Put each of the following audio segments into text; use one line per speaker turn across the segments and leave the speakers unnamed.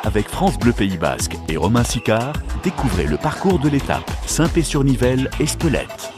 Avec France Bleu Pays Basque et Romain Sicard, découvrez le parcours de l'étape Saint-Pé-sur-Nivelle et Spelette.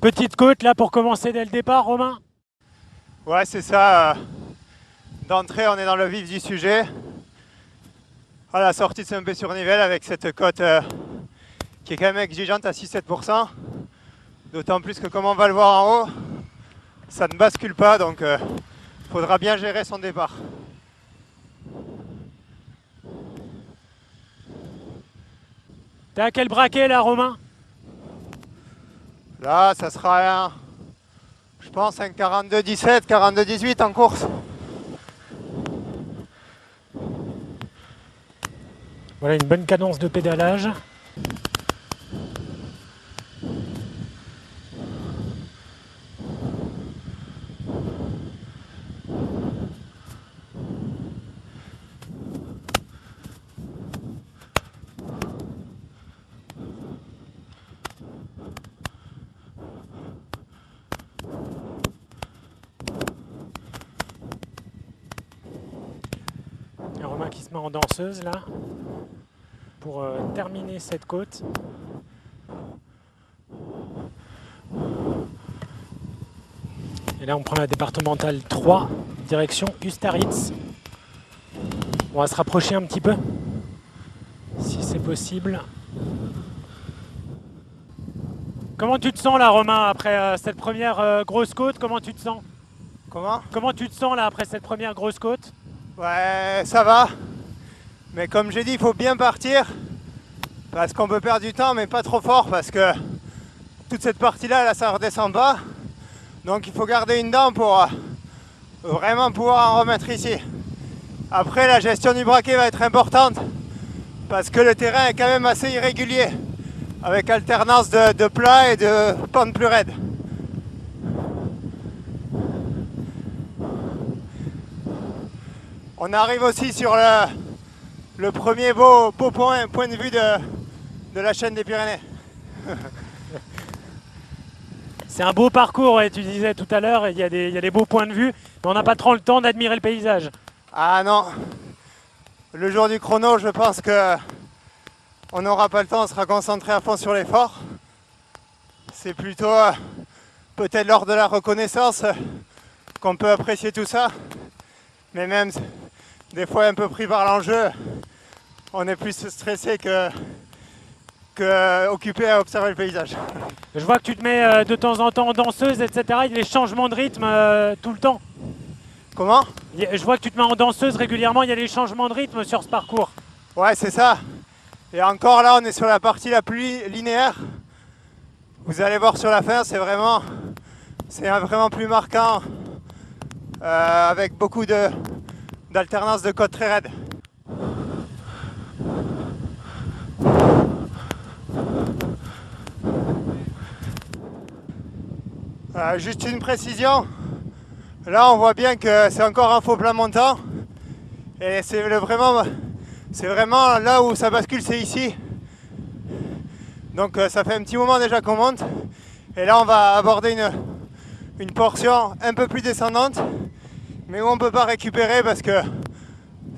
Petite côte là pour commencer dès le départ, Romain?
Ouais, c'est ça. D'entrée, on est dans le vif du sujet. À la sortie de Saint-Pé-sur-Nivelle avec cette côte qui est quand même exigeante à 6-7%. D'autant plus que comme on va le voir en haut, ça ne bascule pas, donc il faudra bien gérer son départ.
T'es à quel braquet là, Romain?
Là, ça sera je pense un 42-17, 42-18 en course.
Voilà une bonne cadence de pédalage. Romain qui se met en danseuse là pour terminer cette côte. Et là on prend la départementale 3 direction Ustaritz. On va se rapprocher un petit peu si c'est possible. Comment tu te sens là, Romain, après cette première grosse côte? Comment tu te sens? Comment tu te sens là après cette première grosse côte?
Ouais, ça va. Mais comme j'ai dit, il faut bien partir. Parce qu'on peut perdre du temps, mais pas trop fort. Parce que toute cette partie-là, là, ça ne redescend pas. Donc il faut garder une dent pour vraiment pouvoir en remettre ici. Après, la gestion du braquet va être importante. Parce que le terrain est quand même assez irrégulier. Avec alternance de plats et de pentes plus raides. On arrive aussi sur le premier beau point de vue de la chaîne des Pyrénées.
C'est un beau parcours, et tu disais tout à l'heure, il y a des beaux points de vue, mais on n'a pas trop le temps d'admirer le paysage.
Ah non, le jour du chrono, je pense que on n'aura pas le temps, on sera concentré à fond sur l'effort. C'est plutôt peut-être lors de la reconnaissance qu'on peut apprécier tout ça, mais même des fois un peu pris par l'enjeu, on est plus stressé que occupé à observer le paysage.
Je vois que tu te mets de temps en temps en danseuse, etc. Il y a des changements de rythme tout le temps.
Comment?
Je vois que tu te mets en danseuse régulièrement, il y a des changements de rythme sur ce parcours.
Ouais, c'est ça. Et encore là, on est sur la partie la plus linéaire. Vous allez voir sur la fin, c'est vraiment plus marquant, avec beaucoup d'alternance de côtes très raides. Juste une précision, là on voit bien que c'est encore un faux plat montant et c'est vraiment là où ça bascule, c'est ici. Donc ça fait un petit moment déjà qu'on monte et là on va aborder une portion un peu plus descendante mais où on ne peut pas récupérer parce que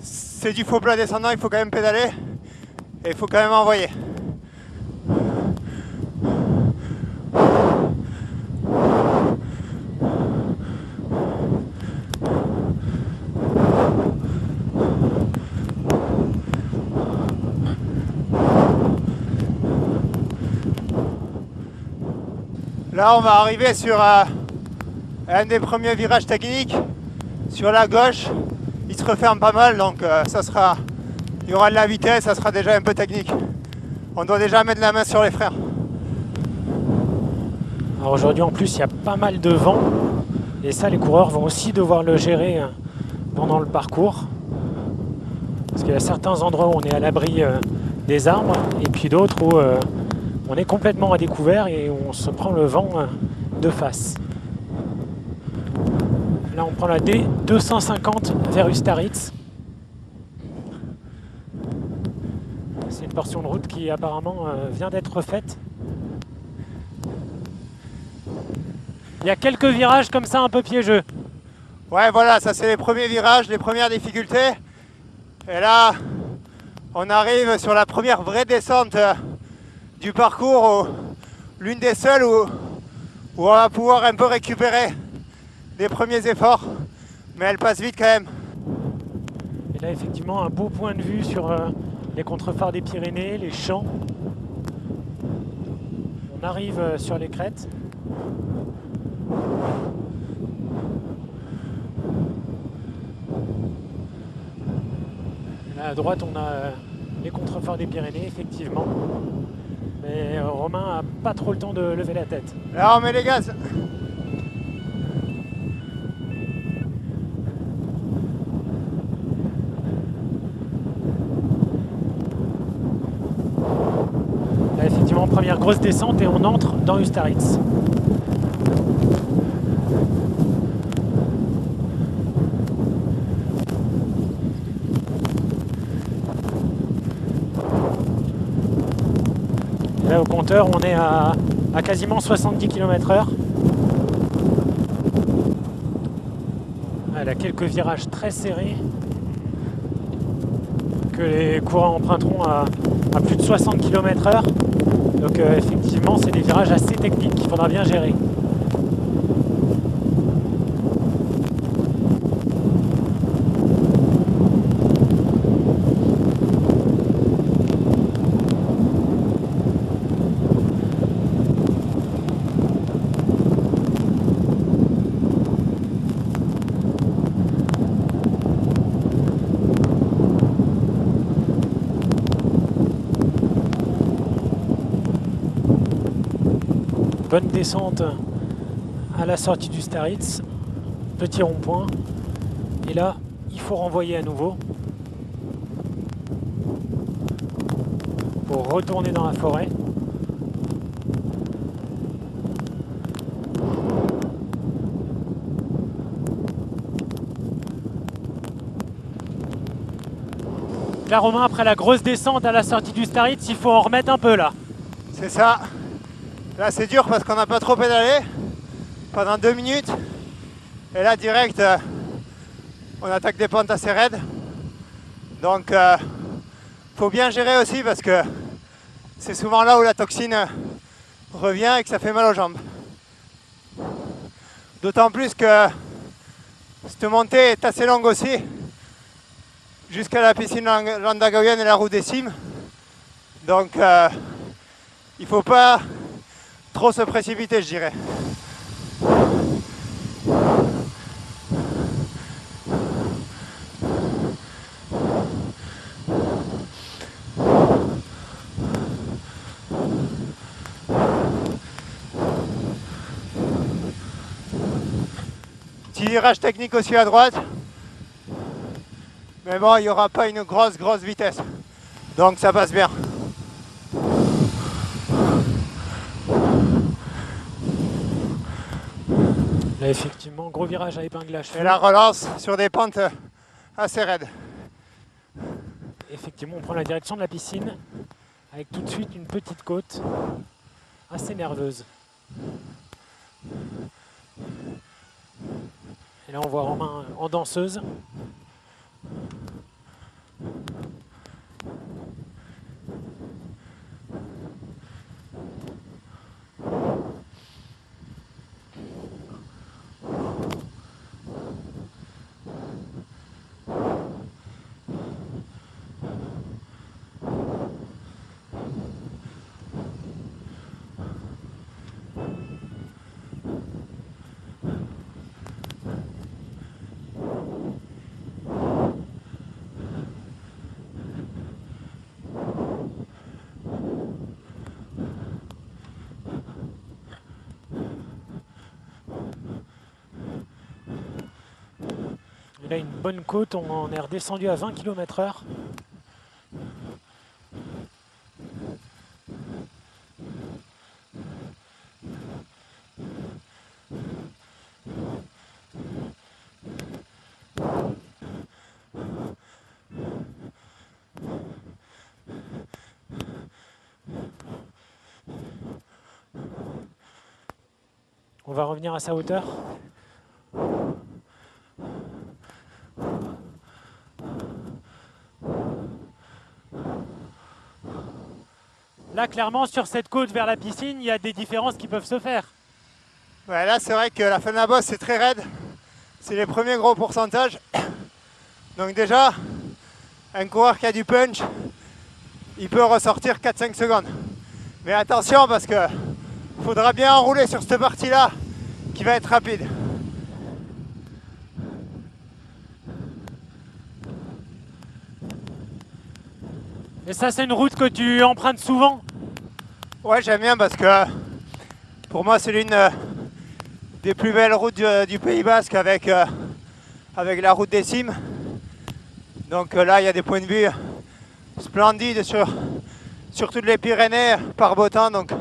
c'est du faux plat descendant, il faut quand même pédaler et il faut quand même envoyer. Là, on va arriver sur un des premiers virages techniques. Sur la gauche, il se referme pas mal, donc il y aura de la vitesse, ça sera déjà un peu technique. On doit déjà mettre la main sur les freins.
Alors aujourd'hui, en plus, il y a pas mal de vent. Et ça, les coureurs vont aussi devoir le gérer pendant le parcours. Parce qu'il y a certains endroits où on est à l'abri des arbres, et puis d'autres où on est complètement à découvert et où on se prend le vent de face. Là, on prend la D250 vers Ustaritz. C'est une portion de route qui apparemment vient d'être refaite. Il y a quelques virages comme ça un peu piégeux.
Ouais, voilà, ça c'est les premiers virages, les premières difficultés. Et là, on arrive sur la première vraie descente du parcours, l'une des seules où on va pouvoir un peu récupérer les premiers efforts. Mais elle passe vite quand même.
Et là, effectivement, un beau point de vue sur les contreforts des Pyrénées, les champs. On arrive sur les crêtes. Là, à droite, on a les contreforts des Pyrénées, effectivement. Mais Romain n'a pas trop le temps de lever la tête.
Là, on met les gaz.
Là, effectivement, première grosse descente et on entre dans Ustaritz. Là, au compteur, on est à quasiment 70 km/h. Elle a quelques virages très serrés que les coureurs emprunteront à plus de 60 km/h. Donc effectivement, c'est des virages assez techniques qu'il faudra bien gérer. Bonne descente à la sortie du Staritz, petit rond-point, et là il faut renvoyer à nouveau pour retourner dans la forêt. Là, Romain, après la grosse descente à la sortie du Staritz, il faut en remettre un peu là.
C'est ça. Là c'est dur parce qu'on n'a pas trop pédalé pendant 2 minutes. Et là direct on attaque des pentes assez raides. Donc faut bien gérer aussi parce que c'est souvent là où la toxine revient et que ça fait mal aux jambes. D'autant plus que cette montée est assez longue aussi, jusqu'à la piscine Landagaoyen et la route des cimes. Donc il faut pas trop se précipiter, je dirais. Petit virage technique aussi à droite. Mais bon, il n'y aura pas une grosse vitesse. Donc ça passe bien.
Là, effectivement, gros virage à épingle à cheveux.
Et la relance sur des pentes assez raides.
Effectivement, on prend la direction de la piscine avec tout de suite une petite côte assez nerveuse. Et là, on voit Romain en danseuse. Et là, une bonne côte, on est redescendu à 20 km/h. va revenir à sa hauteur. Là, clairement, sur cette côte vers la piscine, il y a des différences qui peuvent se faire.
Ouais, là, c'est vrai que la fin de la bosse, c'est très raide. C'est les premiers gros pourcentages. Donc déjà, un coureur qui a du punch, il peut ressortir 4-5 secondes. Mais attention, parce que faudra bien enrouler sur cette partie-là, qui va être rapide.
Et ça, c'est une route que tu empruntes souvent?
Ouais, j'aime bien parce que pour moi, c'est l'une des plus belles routes du Pays Basque avec la route des cimes. Donc là, il y a des points de vue splendides sur toutes les Pyrénées par beau temps. Donc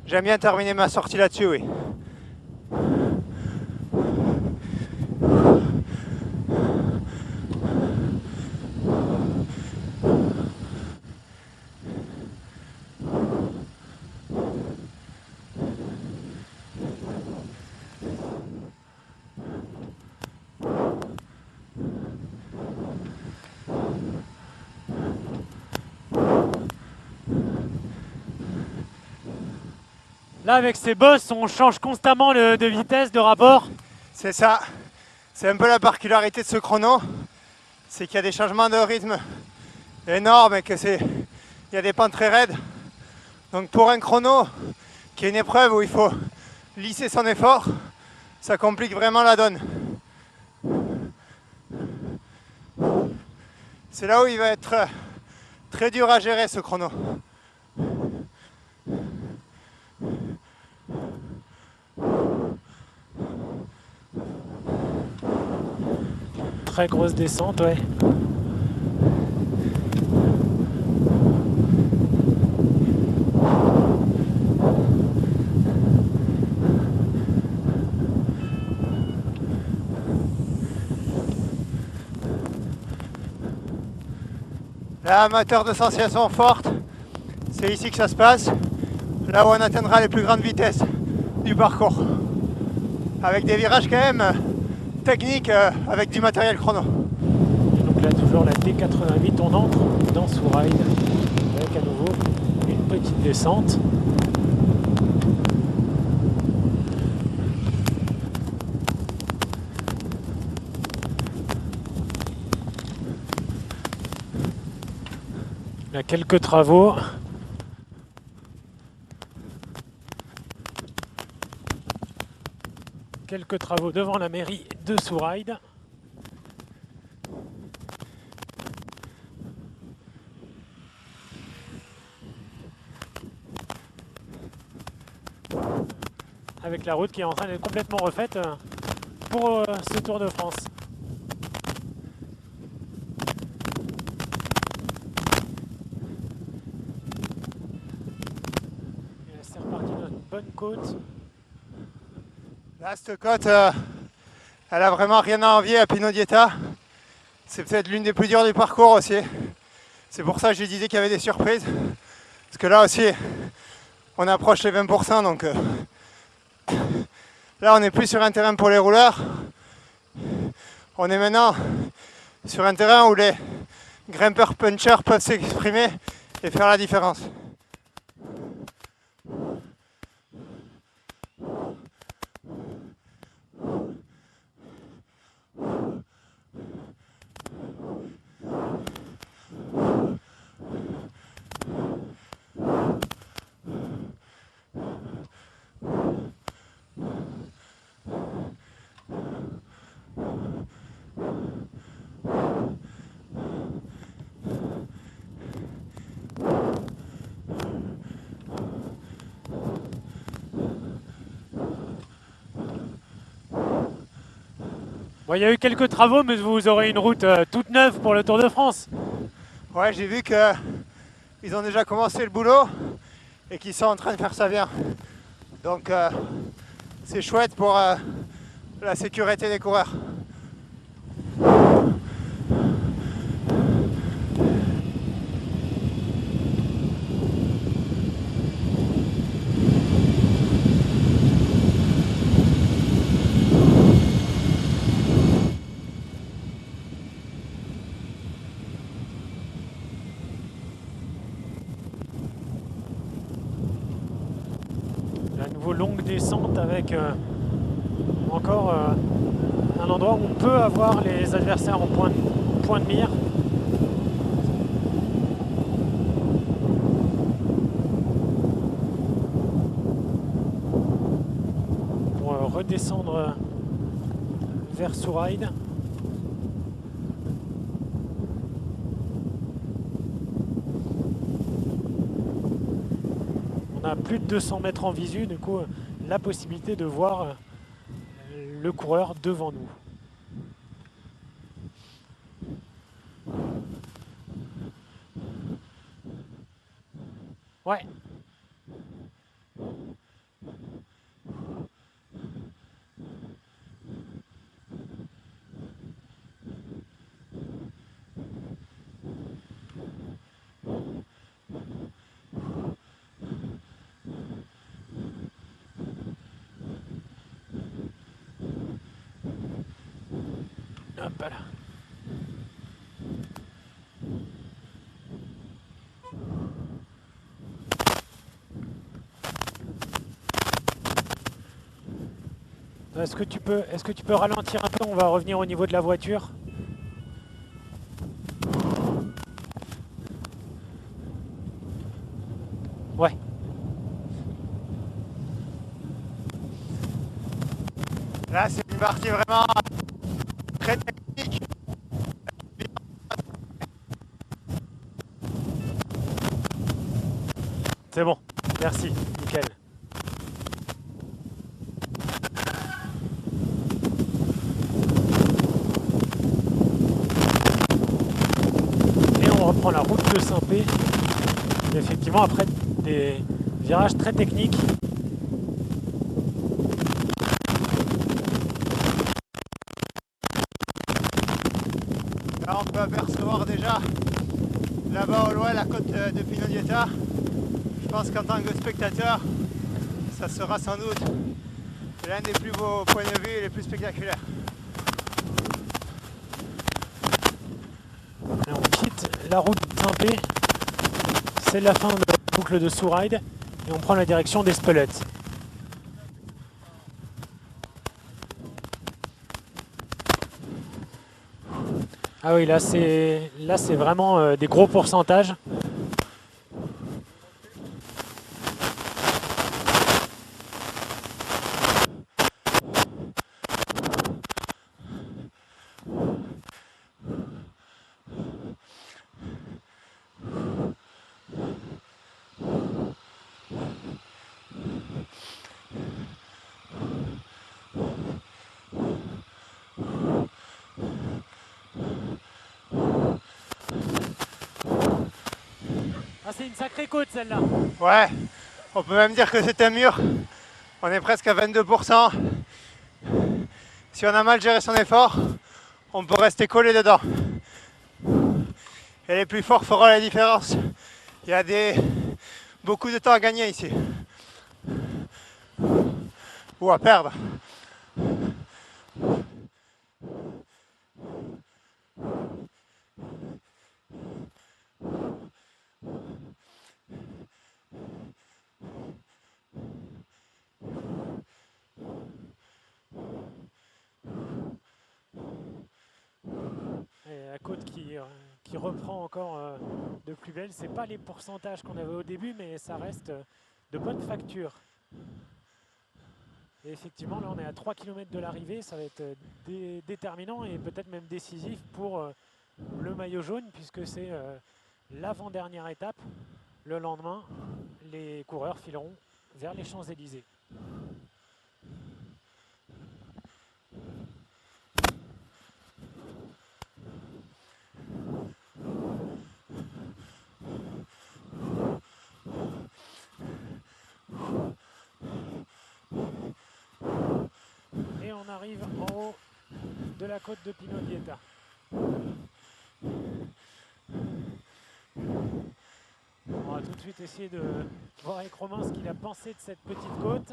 j'aime bien terminer ma sortie là-dessus, oui.
Là, avec ces bosses, on change constamment de vitesse, de rapport.
C'est ça. C'est un peu la particularité de ce chrono. C'est qu'il y a des changements de rythme énormes et qu'il y a des pentes très raides. Donc pour un chrono, qui est une épreuve où il faut lisser son effort, ça complique vraiment la donne. C'est là où il va être très dur à gérer ce chrono.
Très grosse descente, ouais.
Là, amateur de sensations fortes, c'est ici que ça se passe. Là où on atteindra les plus grandes vitesses du parcours. Avec des virages quand même techniques avec du matériel chrono.
Et donc là, toujours la D88, on entre dans Souride avec à nouveau une petite descente. Il y a quelques travaux. Quelques travaux devant la mairie de Souride. Avec la route qui est en train d'être complètement refaite pour ce Tour de France. Et là, c'est reparti dans une bonne côte.
Là, cette côte, elle a vraiment rien à envier à Pinot Dieta. C'est peut-être l'une des plus dures du parcours aussi. C'est pour ça que je disais qu'il y avait des surprises. Parce que là aussi, on approche les 20%. Donc là, on n'est plus sur un terrain pour les rouleurs. On est maintenant sur un terrain où les grimpeurs punchers peuvent s'exprimer et faire la différence.
Bon, il y a eu quelques travaux, mais vous aurez une route toute neuve pour le Tour de France.
Ouais, j'ai vu qu'ils ont déjà commencé le boulot et qu'ils sont en train de faire ça bien. Donc c'est chouette pour la sécurité des coureurs.
niveau longue descente avec encore un endroit où on peut avoir les adversaires en point de mire. Pour redescendre vers Souride. On a plus de 200 mètres en visu, du coup la possibilité de voir le coureur devant nous. Ouais. Hop là. Est-ce que tu peux ralentir un peu? On va revenir au niveau de la voiture. Ouais.
Là, c'est une partie vraiment très technique.
C'est bon. Merci. Nickel. Et on reprend la route de Saint-Pé. Effectivement, après des virages très techniques.
Là, on peut apercevoir déjà là-bas au loin la côte de Pinodieta. Je pense qu'en tant que spectateur, ça sera sans doute l'un des plus beaux points de vue et les plus spectaculaires.
Et on quitte la route de Saint-Pé. C'est la fin de la boucle de Souride et on prend la direction d'Espelette. Ah oui, là c'est vraiment des gros pourcentages. Ah, c'est une sacrée côte celle-là.
Ouais, on peut même dire que c'est un mur. On est presque à 22%. Si on a mal géré son effort, on peut rester collé dedans. Et les plus forts feront la différence. Il y a beaucoup de temps à gagner ici. Ou à perdre.
Et la côte qui reprend encore de plus belle. C'est pas les pourcentages qu'on avait au début, mais ça reste de bonne facture. Et effectivement, là on est à 3 km de l'arrivée, ça va être déterminant et peut-être même décisif pour le maillot jaune, puisque c'est l'avant-dernière étape. Le lendemain, les coureurs fileront vers les Champs-Élysées. Et on arrive en haut de la côte de Pinodieta. On va tout de suite essayer de voir avec Romain ce qu'il a pensé de cette petite côte.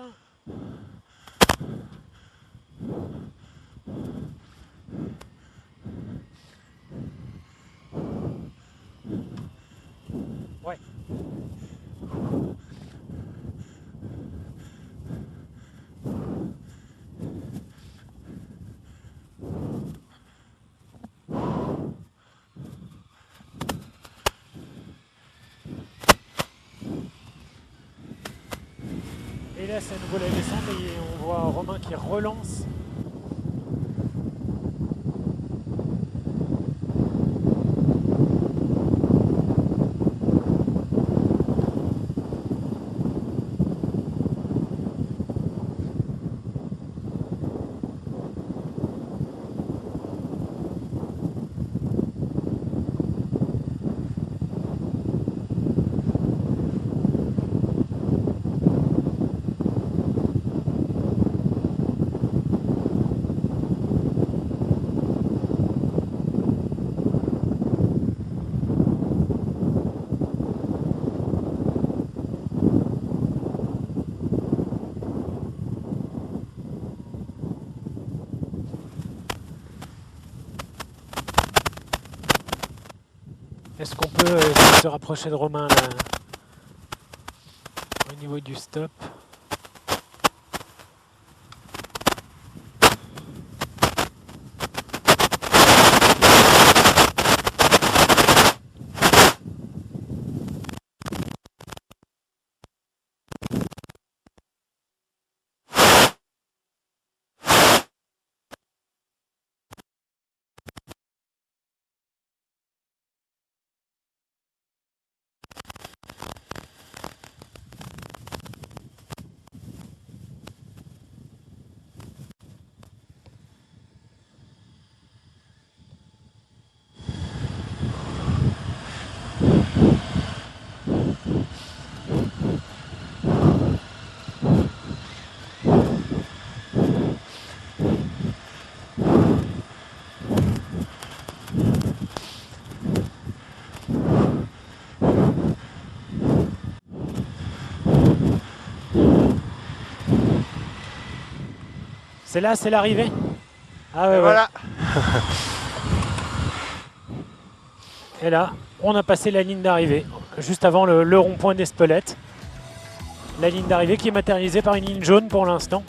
Ouais. Et là, c'est à nouveau la descente et on voit Romain qui relance. Est-ce qu'on peut essayer de se rapprocher de Romain là, au niveau du stop? C'est là, c'est l'arrivée. Ah ouais,
Et voilà.
Et là, on a passé la ligne d'arrivée, juste avant le rond-point d'Espelette. La ligne d'arrivée qui est matérialisée par une ligne jaune pour l'instant.